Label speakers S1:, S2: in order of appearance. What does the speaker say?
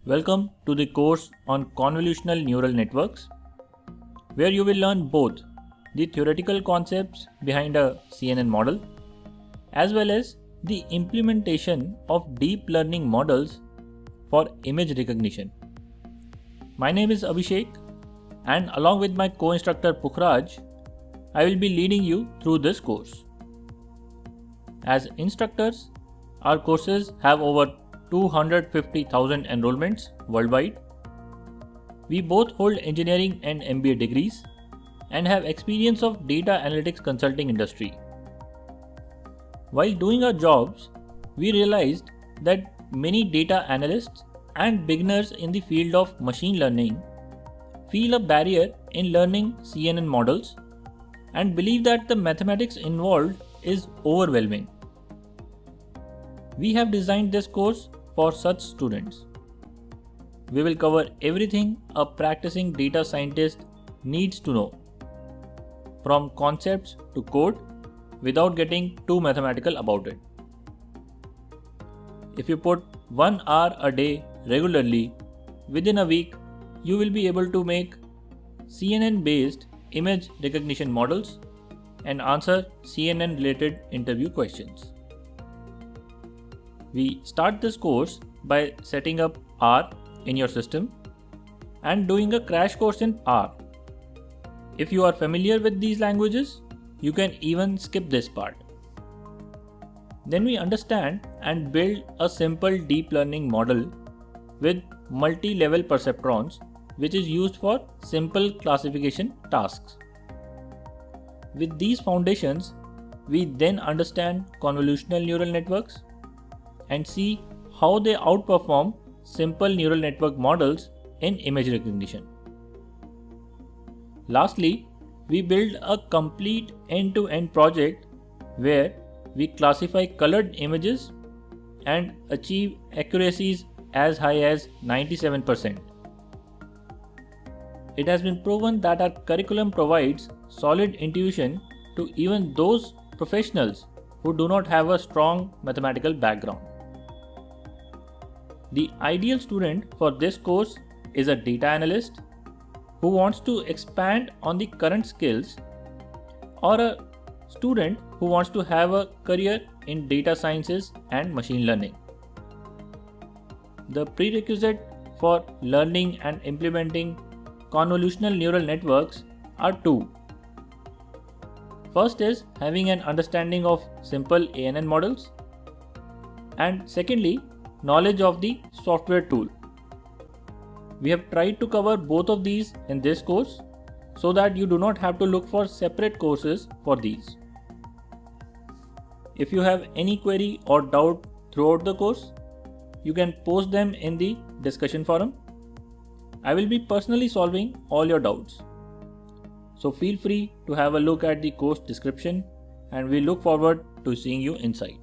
S1: Welcome to the course on convolutional neural networks, where you will learn both the theoretical concepts behind a CNN model as well as the implementation of deep learning models for image recognition. My name is Abhishek, and along with my co-instructor Pukhraj, I will be leading you through this course. As instructors, our courses have over 250,000 enrollments worldwide. We both hold engineering and MBA degrees and have experience of data analytics consulting industry. While doing our jobs, we realized that many data analysts and beginners in the field of machine learning feel a barrier in learning CNN models and believe that the mathematics involved is overwhelming. We have designed this course for such students. We will cover everything a practicing data scientist needs to know, from concepts to code, without getting too mathematical about it. If you put 1 hour a day regularly, within a week, you will be able to make CNN-based image recognition models and answer CNN-related interview questions. We start this course by setting up R in your system and doing a crash course in R. If you are familiar with these languages, you can even skip this part. Then we understand and build a simple deep learning model with multi-level perceptrons, which is used for simple classification tasks. With these foundations, we then understand convolutional neural networks and see how they outperform simple neural network models in image recognition. Lastly, we build a complete end-to-end project where we classify colored images and achieve accuracies as high as 97%. It has been proven that our curriculum provides solid intuition to even those professionals who do not have a strong mathematical background. The ideal student for this course is a data analyst who wants to expand on the current skills, or a student who wants to have a career in data sciences and machine learning. The prerequisite for learning and implementing convolutional neural networks are two. First is having an understanding of simple ANN models, and secondly, knowledge of the software tool. We have tried to cover both of these in this course so that you do not have to look for separate courses for these. If you have any query or doubt throughout the course, you can post them in the discussion forum. I will be personally solving all your doubts. So feel free to have a look at the course description, and we look forward to seeing you inside.